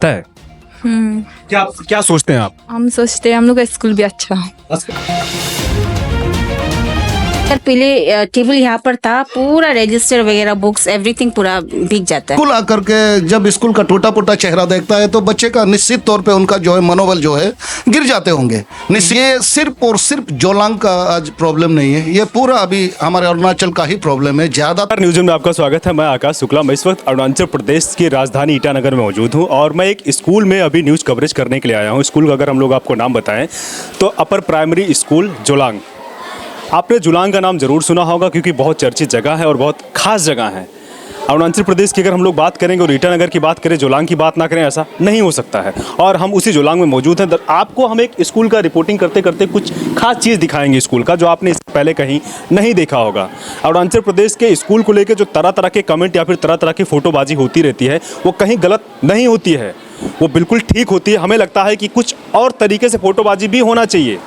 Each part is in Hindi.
है। क्या सोचते हैं आप? हम सोचते हैं हम लोग का स्कूल भी अच्छा है। सर पहले टेबल यहाँ पर था, पूरा रजिस्टर वगैरह बुक्स एवरीथिंग पूरा भीग जाता है। स्कूल आकर के जब स्कूल का टूटा फूटा चेहरा देखता है तो बच्चे का निश्चित तौर पे उनका जो है मनोबल जो है गिर जाते होंगे। ये सिर्फ और सिर्फ जोलांग का आज प्रॉब्लम नहीं है, ये पूरा अभी हमारे अरुणाचल का ही प्रॉब्लम है। ज्यादा न्यूज़ में आपका स्वागत है। मैं आकाश शुक्ला। मैं इस वक्त अरुणाचल प्रदेश की राजधानी ईटानगर में मौजूद हूँ और मैं एक स्कूल में अभी न्यूज़ कवरेज करने के लिए आया हूँ। स्कूल का अगर हम लोग आपको नाम बताएं तो अपर प्राइमरी स्कूल जोलांग। आपने जोलांग का नाम जरूर सुना होगा क्योंकि बहुत चर्चित जगह है और बहुत खास जगह है। अरुणाचल प्रदेश की अगर हम लोग बात करेंगे और ईटानगर की बात करें, जोलांग की बात ना करें, ऐसा नहीं हो सकता है। और हम उसी जोलांग में मौजूद हैं। आपको हम एक स्कूल का रिपोर्टिंग करते करते कुछ खास चीज़ दिखाएंगे स्कूल का, जो आपने इससे पहले कहीं नहीं देखा होगा। अरुणाचल प्रदेश के स्कूल को लेकर जो तरह तरह के कमेंट या फिर तरह तरह की फोटोबाजी होती रहती है, वो कहीं गलत नहीं होती है, वो बिल्कुल ठीक होती है। हमें लगता है कि कुछ और तरीके से फोटोबाजी भी होना चाहिए।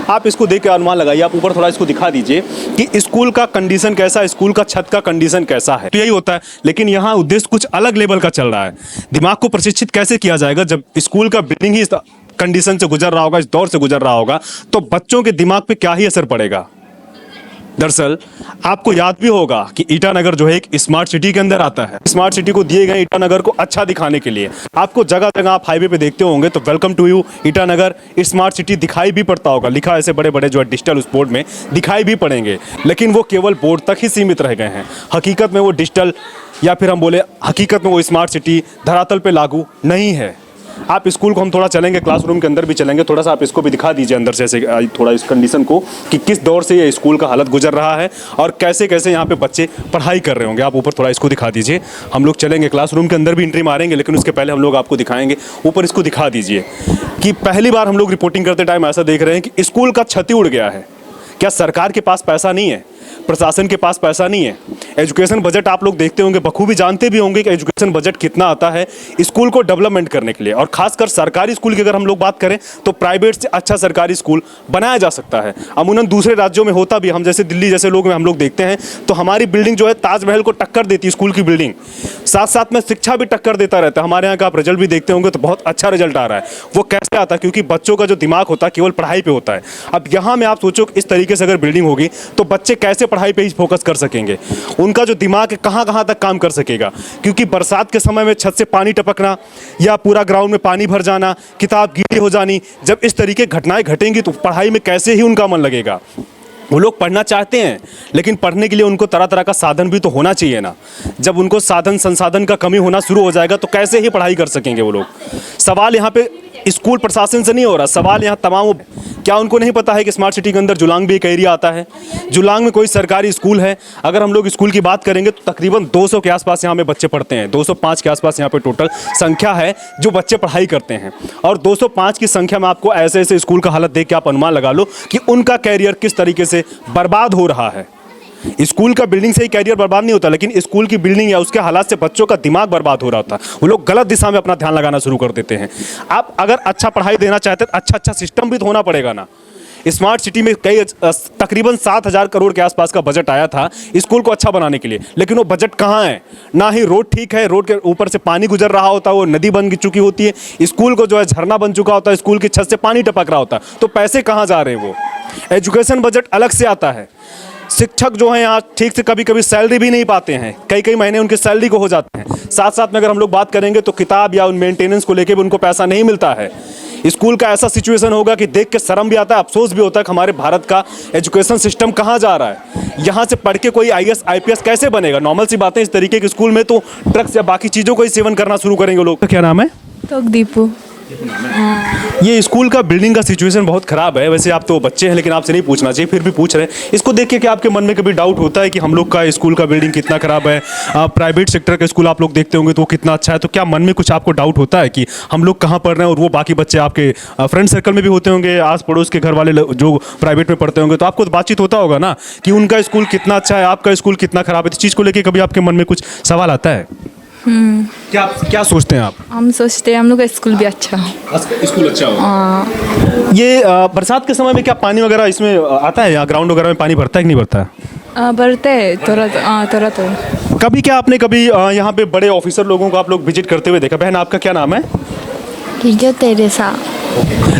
आप इसको देख के अनुमान लगाइए। आप ऊपर थोड़ा इसको दिखा दीजिए कि स्कूल का कंडीशन कैसा है, स्कूल का छत का कंडीशन कैसा है। तो यही होता है, लेकिन यहाँ उद्देश्य कुछ अलग लेवल का चल रहा है। दिमाग को प्रशिक्षित कैसे किया जाएगा जब स्कूल का बिल्डिंग ही इस कंडीशन से गुजर रहा होगा, इस दौर से गुजर रहा होगा, तो बच्चों के दिमाग पे क्या ही असर पड़ेगा। दरअसल आपको याद भी होगा कि ईटानगर जो है एक स्मार्ट सिटी के अंदर आता है। स्मार्ट सिटी को दिए गए ईटानगर को अच्छा दिखाने के लिए आपको जगह जगह आप हाईवे पे देखते होंगे तो welcome to you Itanagar smart city दिखाई भी पड़ता होगा। लिखा ऐसे बड़े बड़े जो है डिजिटल उस बोर्ड में दिखाई भी पड़ेंगे, लेकिन वो केवल बोर्ड तक ही सीमित रह गए हैं। हकीकत में वो डिजिटल या फिर हम बोले हकीकत में वो स्मार्ट सिटी धरातल पे लागू नहीं है। आप स्कूल को हम थोड़ा चलेंगे, क्लासरूम के अंदर भी चलेंगे, थोड़ा सा आप इसको भी दिखा दीजिए अंदर से ऐसे थोड़ा इस कंडीशन को कि किस दौर से ये स्कूल का हालत गुजर रहा है और कैसे कैसे यहाँ पे बच्चे पढ़ाई कर रहे होंगे। आप ऊपर थोड़ा इसको दिखा दीजिए। हम लोग चलेंगे, क्लासरूम के अंदर भी एंट्री मारेंगे, लेकिन उसके पहले हम लोग आपको दिखाएंगे। ऊपर इसको दिखा दीजिए कि पहली बार हम लोग रिपोर्टिंग करते टाइम ऐसा देख रहे हैं कि स्कूल का छत ही उड़ गया है। क्या सरकार के पास पैसा नहीं है? प्रशासन के पास पैसा नहीं है? एजुकेशन बजट आप लोग देखते होंगे, बखूबी जानते भी होंगे कि एजुकेशन बजट कितना आता है स्कूल को डेवलपमेंट करने के लिए। और खासकर सरकारी स्कूल की अगर हम लोग बात करें तो प्राइवेट से अच्छा सरकारी स्कूल बनाया जा सकता है। अमूमन दूसरे राज्यों में होता भी, हम जैसे दिल्ली जैसे लोग हम लोग देखते हैं तो हमारी बिल्डिंग जो है ताजमहल को टक्कर देती है स्कूल की बिल्डिंग, साथ साथ में शिक्षा भी टक्कर देता रहता है। हमारे यहाँ का आप रिजल्ट भी देखते होंगे तो बहुत अच्छा रिजल्ट आ रहा है। वो कैसे आता है? क्योंकि बच्चों का जो दिमाग होता है केवल पढ़ाई पे होता है। अब यहाँ में आप सोचो इस तरीके से अगर बिल्डिंग होगी तो बच्चे कैसे पढ़ाई पे ही फोकस कर सकेंगे? उनका जो दिमाग है कहाँ कहाँ तक काम कर सकेगा? क्योंकि बरसात के समय में छत से पानी टपकना या पूरा ग्राउंड में पानी भर जाना, किताब गीली हो जानी, जब इस तरीके घटनाएं घटेंगी तो पढ़ाई में कैसे ही उनका मन लगेगा? वो लोग पढ़ना चाहते हैं, लेकिन पढ़ने के लिए उनको तरह तरह का साधन भी तो होना चाहिए ना। जब उनको साधन संसाधन का कमी होना शुरू हो जाएगा तो कैसे ही पढ़ाई कर सकेंगे वो लोग? सवाल यहाँ पे स्कूल प्रशासन से नहीं हो रहा, सवाल यहाँ तमाम क्या उनको नहीं पता है कि स्मार्ट सिटी के अंदर जोलांग भी एक एरिया आता है? जोलांग में कोई सरकारी स्कूल है? अगर हम लोग स्कूल की बात करेंगे तो तकरीबन 200 के आसपास यहाँ में बच्चे पढ़ते हैं। 205 के आसपास यहाँ पे टोटल संख्या है जो बच्चे पढ़ाई करते हैं। और 205 की संख्या में आपको ऐसे ऐसे स्कूल का हालत देख के आप अनुमान लगा लो कि उनका कैरियर किस तरीके से बर्बाद हो रहा है। स्कूल का बिल्डिंग से ही कैरियर बर्बाद नहीं होता, लेकिन स्कूल की बिल्डिंग या उसके हालात से बच्चों का दिमाग बर्बाद हो रहा होता। वो लोग गलत दिशा में अपना ध्यान लगाना शुरू कर देते हैं। आप अगर अच्छा पढ़ाई देना चाहते हैं तो अच्छा सिस्टम भी तो होना पड़ेगा ना। स्मार्ट सिटी में कई तकरीबन 7,000 करोड़ के आसपास का बजट आया था स्कूल को अच्छा बनाने के लिए, लेकिन वो बजट कहाँ है? ना ही रोड ठीक है, रोड के ऊपर से पानी गुजर रहा होता है, वो नदी बन चुकी होती है, स्कूल को जो है झरना बन चुका होता है, स्कूल की छत से पानी टपक रहा होता है। तो पैसे कहाँ जा रहे हैं? वो एजुकेशन बजट अलग से आता है। शिक्षक जो हैं यहाँ ठीक से कभी कभी सैलरी भी नहीं पाते हैं, कई कई महीने उनकी सैलरी को हो जाते हैं। साथ साथ में अगर हम लोग बात करेंगे तो किताब या उन मेंटेनेंस को लेकर भी उनको पैसा नहीं मिलता है। स्कूल का ऐसा सिचुएशन होगा कि देख के शर्म भी आता है, अफसोस भी होता है कि हमारे भारत का एजुकेशन सिस्टम कहाँ जा रहा है। यहाँ से पढ़ के कोई IAS IPS कैसे बनेगा? नॉर्मल सी बातें, इस तरीके के स्कूल में तो ड्रग्स या बाकी चीज़ों को ही सेवन करना शुरू करेंगे लोग। क्या नाम है? तो दीपू। ये स्कूल का बिल्डिंग का सिचुएशन बहुत खराब है। वैसे आप तो बच्चे हैं, लेकिन आपसे नहीं पूछना चाहिए, फिर भी पूछ रहे हैं। इसको देख के क्या आपके मन में कभी डाउट होता है कि हम लोग का स्कूल का बिल्डिंग कितना खराब है? प्राइवेट सेक्टर का स्कूल आप लोग देखते होंगे तो वो कितना अच्छा है। तो क्या मन में कुछ आपको डाउट होता है कि हम लोग कहाँ पढ़ रहे हैं और वो बाकी बच्चे आपके फ्रेंड सर्कल में भी होते होंगे, आस पड़ोस के घर वाले जो प्राइवेट में पढ़ते होंगे, तो आपको तो बातचीत होता होगा ना कि उनका स्कूल कितना अच्छा है, आपका स्कूल कितना खराब है? इस चीज़ को लेकर कभी आपके मन में कुछ सवाल आता है? क्या सोचते हैं आप? हम सोचते हैं हम लोग का स्कूल भी अच्छा है। स्कूल अच्छा हो। ये बरसात के समय में क्या पानी वगैरह इसमें आता है? या ग्राउंड वगैरह में पानी भरता है कि नहीं भरता है? भरते हैं थोड़ा। कभी क्या आपने कभी यहाँ पे बड़े ऑफिसर लोगों को आप लोग विजिट करते हुए देखा? बहन आपका क्या नाम है? जो तेरेसा।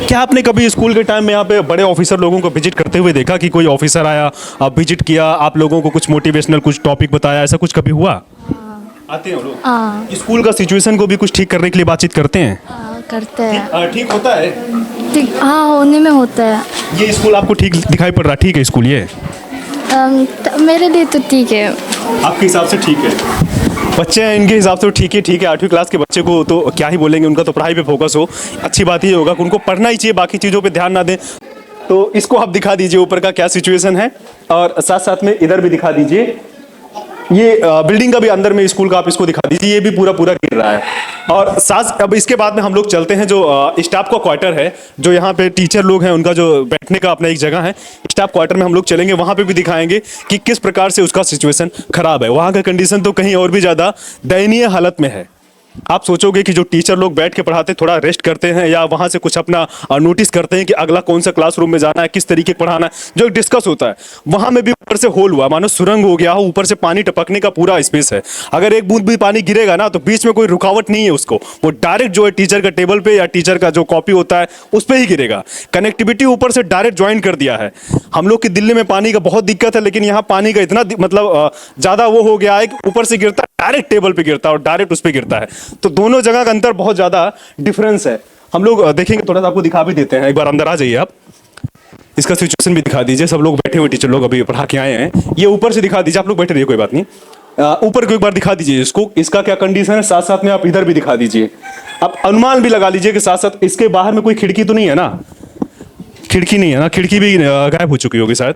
क्या आपने कभी स्कूल के टाइम में यहाँ पे बड़े ऑफिसर लोगों को विजिट करते हुए देखा कि कोई ऑफिसर आया, आप विजिट किया, आप लोगों को कुछ मोटिवेशनल कुछ टॉपिक बताया, ऐसा कुछ कभी हुआ? आते हैं वो लोग? हाँ स्कूल का सिचुएशन को भी कुछ ठीक करने के लिए बातचीत करते हैं? करते हैं। ठीक होता है? ठीक, हाँ होने में होता है। ये स्कूल आपको ठीक दिखाई पड़ रहा है? ठीक है स्कूल ये? मेरे लिए तो ठीक है। आपके हिसाब से ठीक है? बच्चे हैं इनके हिसाब से तो ठीक है। 8वीं क्लास के बच्चे को तो क्या ही बोलेंगे, उनका तो पढ़ाई पे फोकस हो, अच्छी बात ये होगा कि उनको पढ़ना ही चाहिए, बाकी चीज़ों पे ध्यान ना दें। तो इसको आप दिखा दीजिए ऊपर का क्या सिचुएशन है, और साथ साथ में इधर भी दिखा दीजिए। ये बिल्डिंग का भी अंदर में स्कूल का आप इसको दिखा दीजिए, ये भी पूरा पूरा गिर रहा है। और साथ अब इसके बाद में हम लोग चलते हैं जो स्टाफ का क्वार्टर है, जो यहाँ पे टीचर लोग हैं उनका जो बैठने का अपना एक जगह है, स्टाफ क्वार्टर में हम लोग चलेंगे, वहाँ पे भी दिखाएंगे कि किस प्रकार से उसका सिचुएशन खराब है। वहाँ का कंडीशन तो कहीं और भी ज़्यादा दयनीय हालत में है। आप सोचोगे कि जो टीचर लोग बैठ के पढ़ाते थोड़ा रेस्ट करते हैं या वहाँ से कुछ अपना नोटिस करते हैं कि अगला कौन सा क्लासरूम में जाना है, किस तरीके पढ़ाना है, जो डिस्कस होता है, वहाँ में भी ऊपर से होल हुआ, मानो सुरंग हो गया हो, ऊपर से पानी टपकने का पूरा स्पेस है। अगर एक बूंद भी पानी गिरेगा ना तो बीच में कोई रुकावट नहीं है उसको, वो डायरेक्ट जो है टीचर का टेबल पे या टीचर का जो कॉपी होता है उस पर ही गिरेगा। कनेक्टिविटी ऊपर से डायरेक्ट ज्वाइन कर दिया है। हम लोग की दिल्ली में पानी का बहुत दिक्कत है, लेकिन यहाँ पानी का इतना मतलब ज़्यादा वो हो गया है कि ऊपर से गिरता है, डायरेक्ट टेबल पे गिरता है और डायरेक्ट उस पर गिरता है। तो दोनों जगह का अंतर बहुत ज़्यादा डिफरेंस है। हम लोग देखेंगे, थोड़ा सा आपको दिखा भी देते हैं। एक बार अंदर आ जाइए आप, इसका सिचुएशन भी दिखा दीजिए। सब लोग बैठे हुए टीचर लोग अभी पढ़ा के आए हैं, ये ऊपर से दिखा दीजिए। आप लोग बैठे रहिए, कोई बात नहीं, ऊपर को एक बार दिखा दीजिए इसको, इसका क्या कंडीशन है। साथ साथ में आप इधर भी दिखा दीजिए, आप अनुमान भी लगा लीजिए कि साथ साथ इसके बाहर में कोई खिड़की तो नहीं है ना? खिड़की नहीं है ना? खिड़की भी गायब हो चुकी होगी शायद।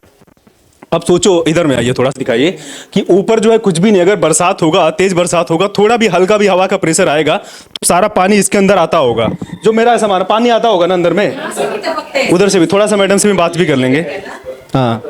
अब सोचो, इधर में आइए, थोड़ा सा दिखाइए कि ऊपर जो है कुछ भी नहीं। अगर बरसात होगा, तेज बरसात होगा, थोड़ा भी हल्का भी हवा का प्रेशर आएगा तो सारा पानी इसके अंदर आता होगा। जो मेरा ऐसा माना, पानी आता होगा ना अंदर में, उधर से भी थोड़ा सा मैडम से भी बात भी कर लेंगे। हाँ,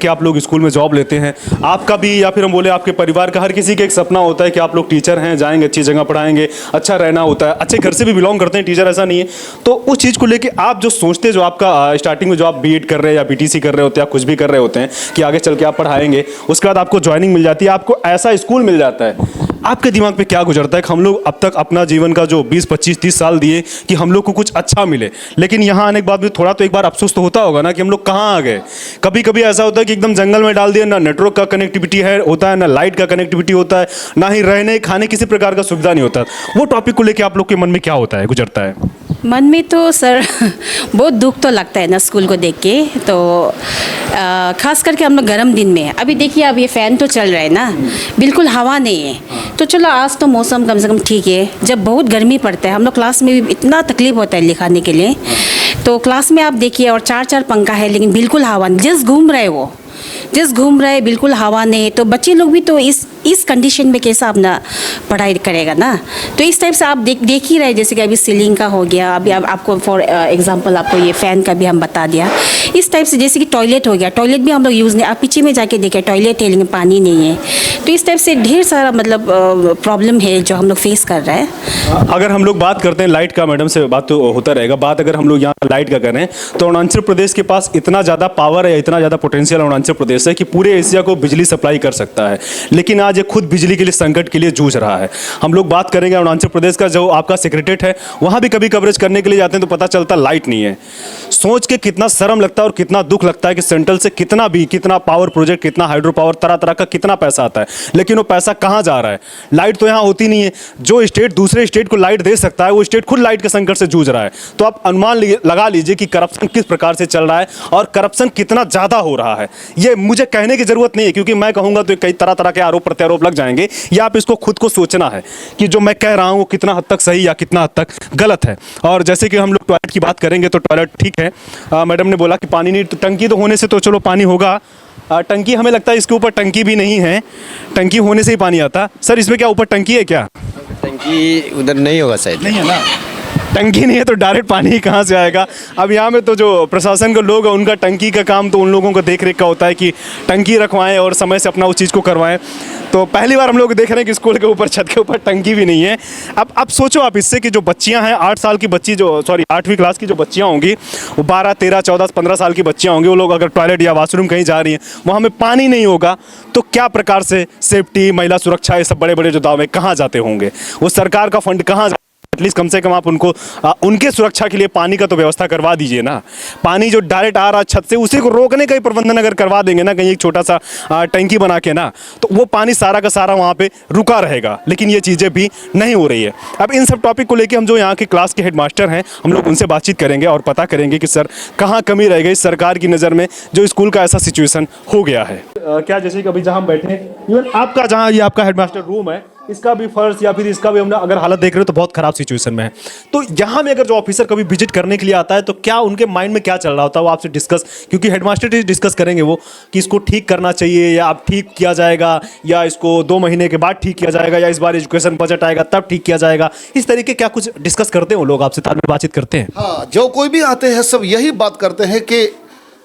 कि आप लोग स्कूल में जॉब लेते हैं, आपका भी या फिर हम बोले आपके परिवार का, हर किसी का एक सपना होता है कि आप लोग टीचर हैं, जाएंगे अच्छी जगह पढ़ाएंगे, अच्छा रहना होता है, अच्छे घर से भी बिलोंग करते हैं टीचर, ऐसा नहीं है। तो उस चीज़ को लेके आप जो सोचते हैं, जो आपका स्टार्टिंग में जो आप बीएड कर रहे हैं या बीटीसी कर रहे होते हैं या कुछ भी कर रहे होते हैं कि आगे चल के आप पढ़ाएंगे, उसके बाद आपको ज्वाइनिंग मिल जाती है, आपको ऐसा स्कूल मिल जाता है, आपके दिमाग पे क्या गुजरता है कि हम लोग अब तक अपना जीवन का जो 20, 25, 30 साल दिए कि हम लोग को कुछ अच्छा मिले, लेकिन यहाँ आने के बाद भी थोड़ा तो एक बार अफसोस तो होता होगा ना कि हम लोग कहाँ आ गए। कभी कभी ऐसा होता है कि एकदम जंगल में डाल दिया, ना नेटवर्क का कनेक्टिविटी है होता है, ना लाइट का कनेक्टिविटी होता है, ना ही रहने खाने किसी प्रकार का सुविधा नहीं होता। वो टॉपिक को लेकर आप लोग के मन में क्या होता है, गुजरता है? मन में तो सर बहुत दुख तो लगता है ना स्कूल को देख के। तो खास करके हम लोग गर्म दिन में, अभी देखिए अब ये फ़ैन तो चल रहा है ना, बिल्कुल हवा नहीं है। तो चलो आज तो मौसम कम से कम ठीक है। जब बहुत गर्मी पड़ता है, हम लोग क्लास में भी इतना तकलीफ होता है लिखाने के लिए। तो क्लास में आप देखिए, और 4 पंखा है लेकिन बिल्कुल हवा नहीं, जस्ट घूम रहे वो, जस्ट घूम रहे, बिल्कुल हवा नहीं। तो बच्चे लोग भी तो इस कंडीशन में कैसा अपना पढ़ाई करेगा ना। तो इस टाइप से आप देख ही रहे, जैसे कि अभी सीलिंग का हो गया, अभी आपको फॉर एग्जांपल आपको ये फ़ैन का भी हम बता दिया। इस टाइप से जैसे कि टॉयलेट हो गया, टॉयलेट भी हम लोग यूज़ नहीं, आप पीछे में जाके देखें टॉयलेट है लेकिन पानी नहीं है। तो इस टाइप से ढेर सारा मतलब प्रॉब्लम है जो हम लोग फेस कर रहे हैं। अगर हम लोग बात करते हैं लाइट का, मैडम से बात तो होता रहेगा, बात अगर हम लोग यहाँ लाइट का करें तो अरुणाचल प्रदेश के पास इतना ज़्यादा पावर है, इतना ज़्यादा पोटेंशियल अरुणाचल प्रदेश है कि पूरे एशिया को बिजली सप्लाई कर सकता है, लेकिन आज ये खुद बिजली के लिए संकट के लिए जूझ रहा है। हम लोग बात करेंगे अरुणाचल प्रदेश का, जो आपका सेक्रेटरीट है, वहाँ भी कभी कवरेज करने के लिए जाते हैं तो पता चलता लाइट नहीं है। सोच के कितना शर्म लगता है और कितना दुख लगता है कि सेंट्रल से कितना पावर प्रोजेक्ट, कितना हाइड्रो पावर, तरह तरह का कितना पैसा आता है, लेकिन वो पैसा कहाँ जा रहा है? लाइट तो यहाँ होती नहीं है। जो स्टेट दूसरे स्टेट को लाइट दे सकता है, वो स्टेट खुद लाइट के संकट से जूझ रहा है। तो आप अनुमान लगा लीजिए कि करप्शन किस प्रकार से चल रहा है और करप्शन कितना ज़्यादा हो रहा है। ये मुझे कहने की जरूरत नहीं है, क्योंकि मैं कहूँगा तो कई तरह के आरोप प्रत्यारोप लग जाएंगे। या आप इसको खुद को सोचना है कि जो मैं कह रहा हूँ वो कितना हद तक सही या कितना हद तक गलत है। और जैसे कि हम लोग टॉयलेट की बात करेंगे तो टॉयलेट ठीक है, मैडम ने बोला कि पानी नहीं, तो टंकी तो होने से तो चलो पानी होगा। टंकी हमें लगता है इसके ऊपर टंकी भी नहीं है, टंकी होने से ही पानी आता। सर इसमें क्या ऊपर टंकी है क्या? टंकी उधर नहीं होगा शायद, नहीं है ना। टंकी नहीं है तो डायरेक्ट पानी ही कहाँ से आएगा? अब यहाँ में तो जो प्रशासन के लोग हैं उनका टंकी का काम तो उन लोगों को देख रेख का होता है कि टंकी रखवाएं और समय से अपना उस चीज़ को करवाएं। तो पहली बार हम लोग देख रहे हैं कि स्कूल के ऊपर, छत के ऊपर टंकी भी नहीं है। अब सोचो आप इससे कि जो बच्चियाँ हैं 8 साल की बच्ची, जो 8वीं क्लास की जो बच्चियाँ होंगी, वो 12, 13, 14, 15 साल की बच्चियाँ होंगी, वो लोग अगर टॉयलेट या वॉशरूम कहीं जा रही हैं, वहाँ में पानी नहीं होगा तो क्या प्रकार से सेफ्टी, महिला सुरक्षा, ये सब बड़े बड़े जो दावे कहाँ जाते होंगे? वो सरकार का फंड कहाँ एटलीस्ट कम से कम आप उनको उनके सुरक्षा के लिए पानी का तो व्यवस्था करवा दीजिए ना। पानी जो डायरेक्ट आ रहा छत से उसी को रोकने का ही प्रबंधन अगर करवा देंगे ना, कहीं एक छोटा सा टंकी बना के ना, तो वो पानी सारा का सारा वहाँ पे रुका रहेगा। लेकिन ये चीज़ें भी नहीं हो रही है। अब इन सब टॉपिक को लेकर हम जो यहाँ के क्लास के हेडमास्टर हैं हम लोग उनसे बातचीत करेंगे और पता करेंगे कि सर कहाँ कमी रह गई सरकार की नज़र में जो स्कूल का ऐसा सिचुएशन हो गया है। क्या जैसे कि अभी जहाँ हम बैठे हैं, इवन आपका जहाँ ये आपका हेडमास्टर रूम है, इसका भी फर्श या फिर इसका भी हमने अगर हालत देख रहे हो तो बहुत खराब सिचुएशन में है। तो यहाँ में अगर जो ऑफिसर कभी विजिट करने के लिए आता है तो क्या उनके माइंड में क्या चल रहा होता है वो आपसे डिस्कस, क्योंकि हेडमास्टर डिस्कस करेंगे वो कि इसको ठीक करना चाहिए या अब ठीक किया जाएगा या इसको 2 महीने के बाद ठीक किया जाएगा या इस बार एजुकेशन बजट आएगा तब ठीक किया जाएगा, इस तरीके क्या कुछ डिस्कस करते हैं वो लोग आपसे, तालमेल बातचीत करते हैं? हाँ, जो कोई भी आते हैं सब यही बात करते हैं कि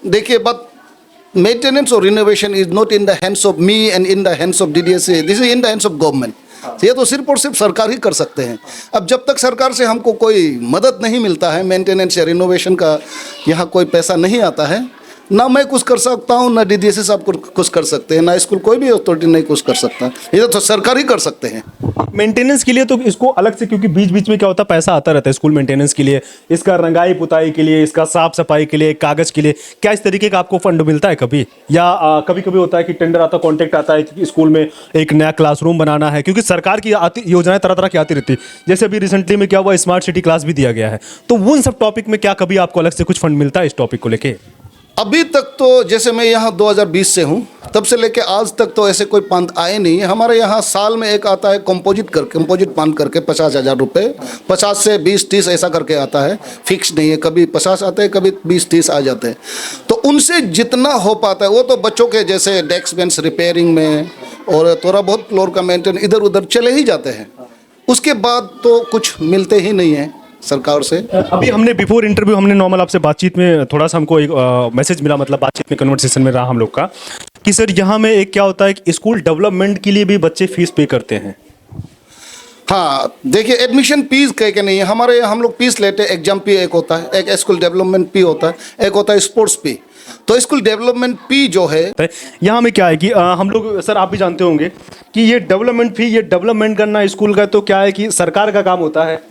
देखिए बात मेंटेनेंस और renovation is not in the hands of me and in the hands of DDSA, this is in the hands of government. ये तो सिर्फ और सिर्फ सरकार ही कर सकते हैं। अब जब तक सरकार से हमको कोई मदद नहीं मिलता है, मेंटेनेंस या रिनोवेशन का यहाँ कोई पैसा नहीं आता है, ना मैं कुछ कर सकता हूँ, ना डीडीएसए साहब कुछ कर सकते हैं, ना स्कूल कोई भी अथॉरिटी नहीं कुछ कर सकता। ये तो सरकार ही कर सकते हैं। मेंटेनेंस के लिए तो इसको अलग से, क्योंकि बीच बीच में क्या होता है पैसा आता रहता है स्कूल मेंटेनेंस के लिए, इसका रंगाई पुताई के लिए, इसका साफ सफाई के लिए, कागज के लिए, क्या इस तरीके का आपको फंड मिलता है कभी? या कभी कभी होता है कि टेंडर आता, कॉन्ट्रैक्ट आता है कि स्कूल में एक नया क्लासरूम बनाना है, क्योंकि सरकार की योजनाएं तरह तरह की आती रहती है। जैसे अभी रिसेंटली में क्या हुआ, स्मार्ट सिटी क्लास भी दिया गया है, तो उन सब टॉपिक में क्या कभी आपको अलग से कुछ फंड मिलता है इस टॉपिक को लेके? अभी तक तो जैसे मैं यहाँ 2020 से हूँ, तब से लेके आज तक तो ऐसे कोई फंड आए नहीं है। हमारे यहाँ साल में एक आता है कंपोजिट फंड करके 50,000 रुपये, 50 से 20-30 ऐसा करके आता है, फिक्स नहीं है, कभी 50 आते हैं, कभी 20-30 आ जाते हैं। तो उनसे जितना हो पाता है वो तो बच्चों के जैसे डेस्क बेंच रिपेयरिंग में और थोड़ा बहुत फ्लोर का मेंटेन इधर उधर चले ही जाते हैं। उसके बाद तो कुछ मिलते ही नहीं है सरकार से। अभी हमने बिफोर इंटरव्यू हमने नॉर्मल आपसे बातचीत में थोड़ा सा हमको एक मैसेज मिला, मतलब बातचीत में कन्वर्सेशन में रहा हम लोग का कि सर यहाँ में एक क्या होता है कि स्कूल डेवलपमेंट के लिए भी बच्चे फीस पे करते हैं। हाँ, देखिए एडमिशन फीस कह के नहीं है हमारे यहाँ, हम लोग फीस लेते हैं। एग्जाम फी एक होता है, एक स्कूल डेवलपमेंट फी होता है, एक होता है स्पोर्ट्स फी। तो स्कूल डेवलपमेंट फी जो है यहाँ में क्या है कि हम लोग सर आप भी जानते होंगे कि ये डेवलपमेंट फी, ये डेवलपमेंट करना स्कूल का तो क्या है कि सरकार का काम होता है,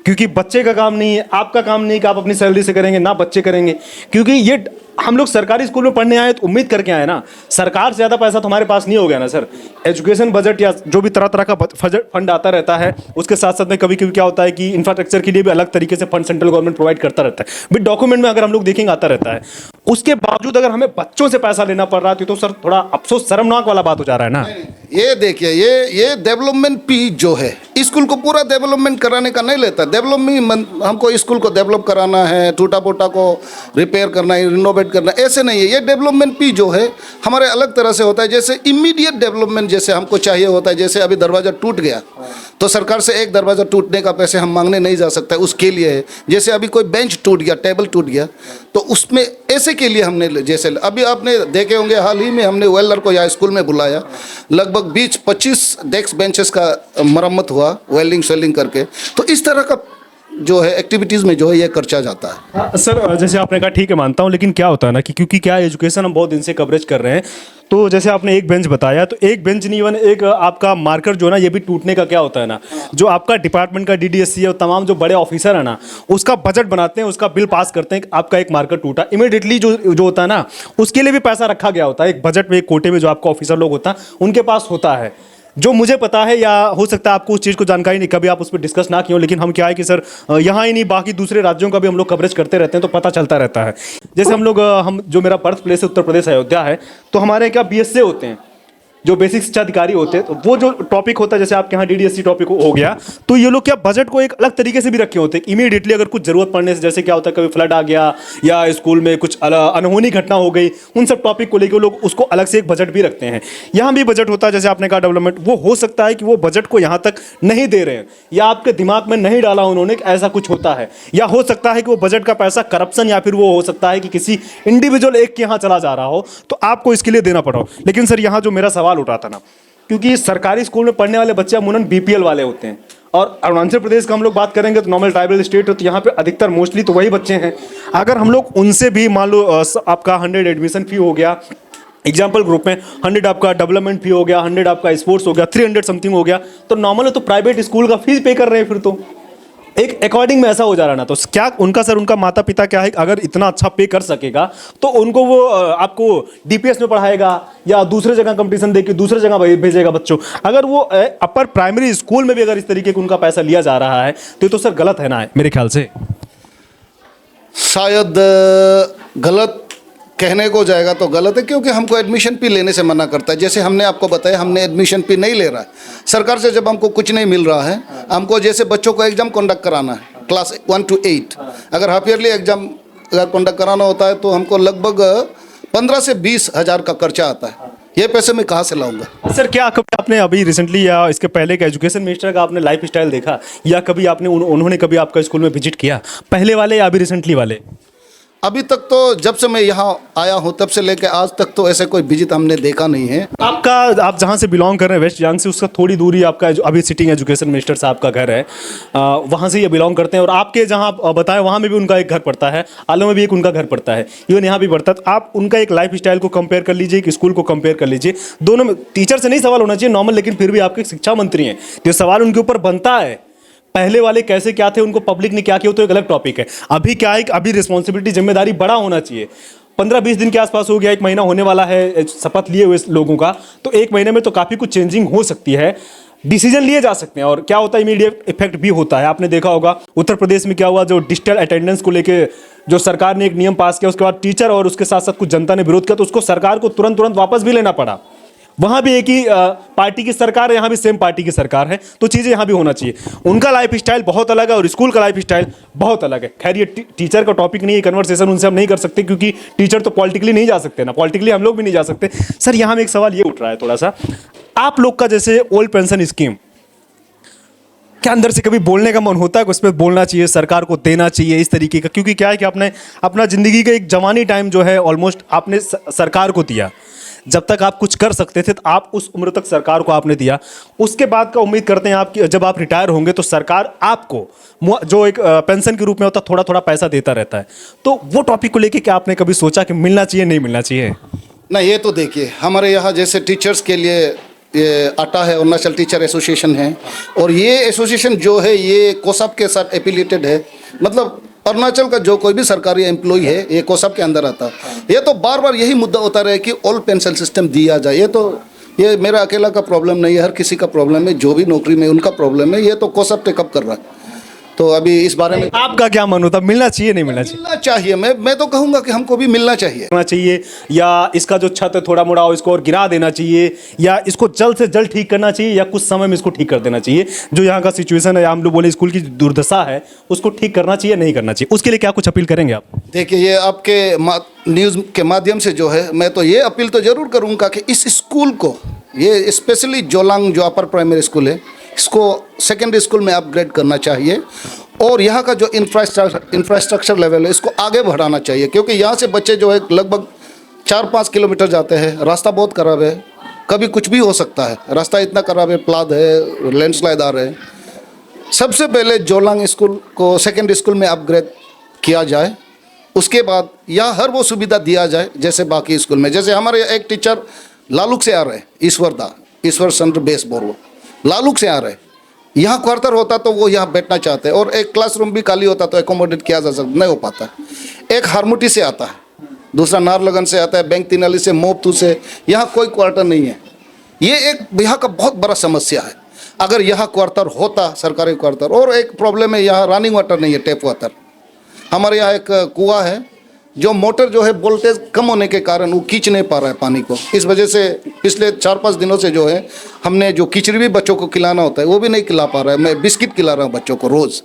क्योंकि बच्चे का काम नहीं है, आपका काम नहीं कि आप अपनी सैलरी से करेंगे, ना बच्चे करेंगे। क्योंकि ये हम लोग सरकारी स्कूल में पढ़ने आए तो उम्मीद करके आए ना, सरकार से ज़्यादा पैसा तो हमारे पास नहीं हो गया ना सर। एजुकेशन बजट या जो भी तरह तरह का फंड आता रहता है, उसके साथ साथ में कभी कभी क्या होता है कि इंफ्रास्ट्रक्चर के लिए भी अलग तरीके से फंड सेंट्रल गवर्नमेंट प्रोवाइड करता रहता है, विद डॉक्यूमेंट में अगर हम लोग देखेंगे आता रहता है। उसके बावजूद अगर हमें बच्चों से पैसा लेना पड़ रहा है तो सर थोड़ा अफसोस शर्मनाक वाला बात हो जा रहा है ना। ये देखिए ये डेवलपमेंट फी जो है स्कूल को पूरा डेवलपमेंट कराने का नहीं लेता। डेवलपमेंट हमको स्कूल को डेवलप कराना है, टूटा पोटा को रिपेयर करना है, रिनोवेट करना है, ऐसे नहीं है। ये डेवलपमेंट फी जो है हमारे अलग तरह से होता है। जैसे इमीडिएट डेवलपमेंट जैसे हमको चाहिए होता है, जैसे अभी दरवाज़ा टूट गया तो सरकार से एक दरवाज़ा टूटने का पैसे हम मांगने नहीं जा सकते, उसके लिए है। जैसे अभी कोई बेंच टूट गया, टेबल टूट गया, तो उसमें ऐसे के लिए हमने जैसे अभी आपने देखे होंगे हाल ही में हमने वेल्डर को यहाँ स्कूल में बुलाया, लगभग 20-25 डेस्क बेंचेस का मरम्मत हुआ वेल्डिंग शेल्डिंग करके। तो इस तरह का जो है एक्टिविटीज़ में जो है ये खर्चा जाता है। सर जैसे आपने कहा ठीक है मानता हूँ, लेकिन क्या होता है ना कि क्योंकि क्या एजुकेशन हम बहुत दिन से कवरेज कर रहे हैं, तो जैसे आपने एक बेंच बताया, तो एक बेंच नहीं इवन एक आपका मार्कर जो है ना, ये भी टूटने का क्या होता है ना, जो आपका डिपार्टमेंट का डीडीएससी और तमाम जो बड़े ऑफिसर है ना, उसका बजट बनाते हैं, उसका बिल पास करते हैं, आपका एक मार्कर टूटा, इमीडिएटली जो होता है ना उसके लिए भी पैसा रखा गया होता है एक बजट में, एक कोटे में जो आपका ऑफिसर लोग होता है उनके पास होता है। जो मुझे पता है, या हो सकता है आपको उस चीज़ को जानकारी नहीं, कभी आप उस पर डिस्कस ना किए हो, लेकिन हम क्या है कि सर यहाँ ही नहीं बाकी दूसरे राज्यों का भी हम लोग कवरेज करते रहते हैं तो पता चलता रहता है। जैसे हम लोग हम जो मेरा बर्थ प्लेस है उत्तर प्रदेश अयोध्या है, तो हमारे क्या बीएसए होते हैं जो बेसिक शिक्षा अधिकारी होते हैं, तो वो जो टॉपिक होता है जैसे आपके यहाँ डीडीएससी टॉपिक हो गया, तो ये लोग क्या बजट को एक अलग तरीके से भी रखे होते हैं। इमीडिएटली अगर कुछ जरूरत पड़ने से, जैसे क्या होता है कभी फ्लड आ गया या स्कूल में कुछ अनहोनी घटना हो गई, उन सब टॉपिक को लेकर लोग उसको अलग से एक बजट भी रखते हैं। यहाँ भी बजट होता है जैसे आपने कहा डेवलपमेंट, वो हो सकता है कि वो बजट को यहाँ तक नहीं दे रहे हैं या आपके दिमाग में नहीं डाला उन्होंने, ऐसा कुछ होता है। या हो सकता है कि वो बजट का पैसा करप्शन, या फिर वो हो सकता है कि किसी इंडिविजुअल एक के यहाँ चला जा रहा हो तो आपको इसके लिए देना पड़ा हो। लेकिन सर यहाँ जो मेरा सवाल उठ रहा था ना, क्योंकि सरकारी स्कूल में पढ़ने वाले बच्चे अमूमन बीपीएल वाले होते हैं, और अरुणाचल प्रदेश का हम लोग बात करेंगे तो नॉर्मल ट्राइबल स्टेट है, तो यहाँ पे अधिकतर मोस्टली तो वही बच्चे हैं। अगर हम लोग उनसे भी मान लो आपका 100 एडमिशन फी हो गया एग्जाम्पल ग्रुप में, 100 आपका डेवलपमेंट फी हो गया, 100 आपका स्पोर्ट्स हो गया, 300 समथिंग हो गया, तो नॉर्मल है तो प्राइवेट स्कूल का फीस पे कर रहे हैं फिर तो। एक अकॉर्डिंग में ऐसा हो जा रहा ना, तो क्या उनका सर, उनका माता पिता क्या है, अगर इतना अच्छा पे कर सकेगा तो उनको वो आपको डीपीएस में पढ़ाएगा या दूसरे जगह कंपटीशन देके दूसरे जगह भेजेगा बच्चों। अगर वो अपर प्राइमरी स्कूल में भी अगर इस तरीके का उनका पैसा लिया जा रहा है तो ये तो सर गलत है ना, मेरे ख्याल से। शायद गलत कहने को जाएगा तो गलत है, क्योंकि हमको एडमिशन फी लेने से मना करता है। जैसे हमने आपको बताया, हमने एडमिशन फी नहीं ले रहा है सरकार से। जब हमको कुछ नहीं मिल रहा है, हमको जैसे बच्चों को एग्ज़ाम कंडक्ट कराना है क्लास 1 to 8, अगर हाफ ईयरली एग्ज़ाम अगर कंडक्ट कराना होता है तो हमको लगभग 15 से 20 हज़ार का खर्चा आता है। ये पैसे मैं कहाँ से लाऊंगा? सर क्या कभी आपने अभी रिसेंटली या इसके पहले का एजुकेशन मिनिस्टर का आपने लाइफ स्टाइल देखा, या कभी आपने उन्होंने कभी आपका स्कूल में विजिट किया, पहले वाले या अभी रिसेंटली वाले? अभी तक तो जब से मैं यहाँ आया हूँ तब से लेकर आज तक तो ऐसे कोई विजिट हमने देखा नहीं है। आप जहाँ से बिलोंग कर रहे हैं वेस्ट सियांग से, उसका थोड़ी दूरी आपका अभी सिटिंग एजुकेशन मिनिस्टर साहब का घर है, वहाँ से ये बिलोंग करते हैं। और आपके जहाँ बताएं वहाँ में भी उनका एक घर पड़ता है, आलो में भी एक उनका घर पड़ता है, इवन यहाँ भी पड़ता है। तो आप उनका एक लाइफ स्टाइल को कंपेयर कर लीजिए, एक स्कूल को कंपेयर कर लीजिए, दोनों में टीचर से नहीं सवाल होना चाहिए नॉर्मल, लेकिन फिर भी आपके शिक्षा मंत्री हैं, जो सवाल उनके ऊपर बनता है पहले वाले कैसे क्या थे, उनको पब्लिक ने क्या किया, तो एक अलग टॉपिक है। अभी क्या है, अभी रिस्पॉन्सिबिलिटी जिम्मेदारी बड़ा होना चाहिए। 15-20 दिन के आसपास हो गया, 1 महीना होने वाला है शपथ लिए हुए लोगों का, तो 1 महीने में तो काफ़ी कुछ चेंजिंग हो सकती है, डिसीजन लिए जा सकते हैं। और क्या होता है, इमीडिएट इफेक्ट भी होता है। आपने देखा होगा उत्तर प्रदेश में क्या हुआ, जो डिजिटल अटेंडेंस को लेके जो सरकार ने एक नियम पास किया, उसके बाद टीचर और उसके साथ साथ कुछ जनता ने विरोध किया, तो उसको सरकार को तुरंत वापस भी लेना पड़ा। वहाँ भी एक ही पार्टी की सरकार है, यहाँ भी सेम पार्टी की सरकार है, तो चीज़ें यहाँ भी होना चाहिए। उनका लाइफ स्टाइल बहुत अलग है और स्कूल का लाइफ स्टाइल बहुत अलग है। खैर ये टीचर का टॉपिक नहीं है, कन्वर्सेशन उनसे हम नहीं कर सकते, क्योंकि टीचर तो पॉलिटिकली नहीं जा सकते ना, पॉलिटिकली हम लोग भी नहीं जा सकते। सर यहाँ में एक सवाल ये उठ रहा है थोड़ा सा, आप लोग का जैसे ओल्ड पेंशन स्कीम, क्या अंदर से कभी बोलने का मन होता है कि उस पर बोलना चाहिए, सरकार को देना चाहिए इस तरीके का? क्योंकि क्या है कि आपने अपना ज़िंदगी का एक जवानी टाइम जो है ऑलमोस्ट आपने सरकार को दिया, जब तक आप कुछ कर सकते थे तो आप उस उम्र तक सरकार को आपने दिया। उसके बाद का उम्मीद करते हैं आपकी, जब आप रिटायर होंगे तो सरकार आपको जो एक पेंशन के रूप में होता थोड़ा थोड़ा पैसा देता रहता है, तो वो टॉपिक को लेके क्या आपने कभी सोचा कि मिलना चाहिए नहीं मिलना चाहिए? ना, ये तो देखिए, हमारे यहाँ जैसे टीचर्स के लिए ये आता है अरुणाचल टीचर एसोसिएशन है, और ये एसोसिएशन जो है ये कोसाप के साथ एफिलिएटेड है। मतलब अरुणाचल का जो कोई भी सरकारी एम्प्लॉय है ये कोसाप के अंदर आता है। ये तो बार बार यही मुद्दा होता रहे कि ओल्ड पेंशन सिस्टम दिया जाए। ये मेरा अकेला का प्रॉब्लम नहीं है, हर किसी का प्रॉब्लम है, जो भी नौकरी में उनका प्रॉब्लम है। ये तो कोसाप टेकअप कर रहा है, तो अभी इस बारे में आपका क्या मन होता, मिलना चाहिए नहीं मिलना चाहिए? मिलना चाहिए। मैं तो कहूँगा कि हमको भी मिलना चाहिए। या इसका जो छत है थोड़ा मोड़ा हो, इसको और गिरा देना चाहिए, या इसको जल्द से जल्द ठीक करना चाहिए, या कुछ समय में इसको ठीक कर देना चाहिए? जो यहाँ का सिचुएशन है, हम लोग बोले स्कूल की दुर्दशा है, उसको ठीक करना चाहिए नहीं करना चाहिए? उसके लिए क्या कुछ अपील करेंगे आप? देखिए, ये आपके न्यूज़ के माध्यम से जो है, मैं तो ये अपील तो जरूर करूँगा कि इस स्कूल को, ये स्पेशली जोलांग जो अपर प्राइमरी स्कूल है, इसको सेकेंडरी स्कूल में अपग्रेड करना चाहिए, और यहाँ का जो इंफ्रास्ट्रक्चर लेवल है इसको आगे बढ़ाना चाहिए। क्योंकि यहाँ से बच्चे जो है लगभग 4-5 किलोमीटर जाते हैं, रास्ता बहुत ख़राब है, कभी कुछ भी हो सकता है। रास्ता इतना ख़राब है, प्लाद है, लैंडस्लाइड आ रहे हैं। सबसे पहले जोलांग स्कूल को सेकेंडरी स्कूल में अपग्रेड किया जाए, उसके बाद यहाँ हर वो सुविधा दिया जाए जैसे बाकी स्कूल में। जैसे हमारे एक टीचर लालुक से आ रहे हैं, ईश्वर चंद्र बेस बोलो, लालुक से आ रहे हैं। यहाँ क्वार्टर होता तो वो यहाँ बैठना चाहते हैं, और एक क्लासरूम भी खाली होता तो एकोमोडेट किया जा सकता, नहीं हो पाता। एक हारमुटी से आता है, दूसरा नारलगन से आता है, बैंक तिनाली से, मोपतू से, यहाँ कोई क्वार्टर नहीं है। ये एक यहाँ का बहुत बड़ा समस्या है। अगर यहाँ क्वार्टर होता, सरकारी क्वार्टर। और एक प्रॉब्लम है, यहाँ रनिंग वाटर नहीं है, टैप वाटर। हमारे यहाँ एक कुआं है, जो मोटर जो है वोल्टेज कम होने के कारण वो खींच नहीं पा रहा है पानी को। इस वजह से पिछले 4-5 दिनों से जो है हमने जो खिचड़ी भी बच्चों को खिलाना होता है वो भी नहीं खिला पा रहा है। मैं बिस्किट खिला रहा हूँ बच्चों को रोज़।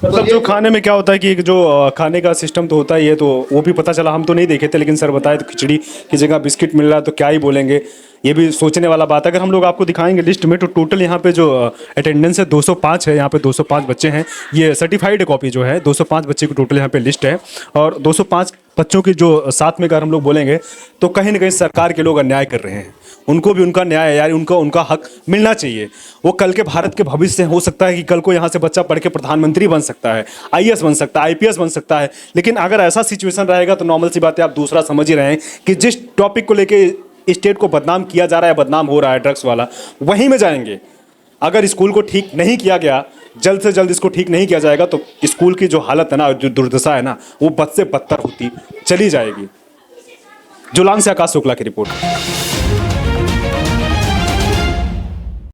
मतलब जो खाने में क्या होता है कि जो खाने का सिस्टम तो होता ही है, तो वो भी पता चला, हम तो नहीं देखे थे, लेकिन सर बताए तो खिचड़ी की जगह बिस्किट मिल रहा है, तो क्या ही बोलेंगे। ये भी सोचने वाला बात है। अगर हम लोग आपको दिखाएंगे लिस्ट में, तो टोटल यहाँ पे जो अटेंडेंस है 205 है, यहाँ पे 205 बच्चे हैं। ये सर्टिफाइड कॉपी जो है 205 बच्चे की टोटल यहाँ पे लिस्ट है, और 205 बच्चों की जो साथ में अगर हम लोग बोलेंगे तो कहीं ना कहीं सरकार के लोग अन्याय कर रहे हैं। उनको भी उनका न्याय, यार उनका हक मिलना चाहिए। वो कल के भारत के भविष्य हो सकता है कि कल को यहाँ से बच्चा पढ़ के प्रधानमंत्री बन सकता है, IAS बन सकता है, IPS बन सकता है। लेकिन अगर ऐसा सिचुएशन रहेगा तो नॉर्मल सी बात है, आप दूसरा समझ ही रहे हैं कि जिस टॉपिक को लेके स्टेट को बदनाम किया जा रहा है, बदनाम हो रहा है ड्रग्स वाला, वहीं में जाएंगे। अगर स्कूल को ठीक नहीं किया गया जल्द से जल्द इसको ठीक नहीं किया जाएगा तो स्कूल की जो हालत है ना, जो दुर्दशा है ना, वो बद से बदतर होती चली जाएगी। जोलांग से आकाश शुक्ला की रिपोर्ट।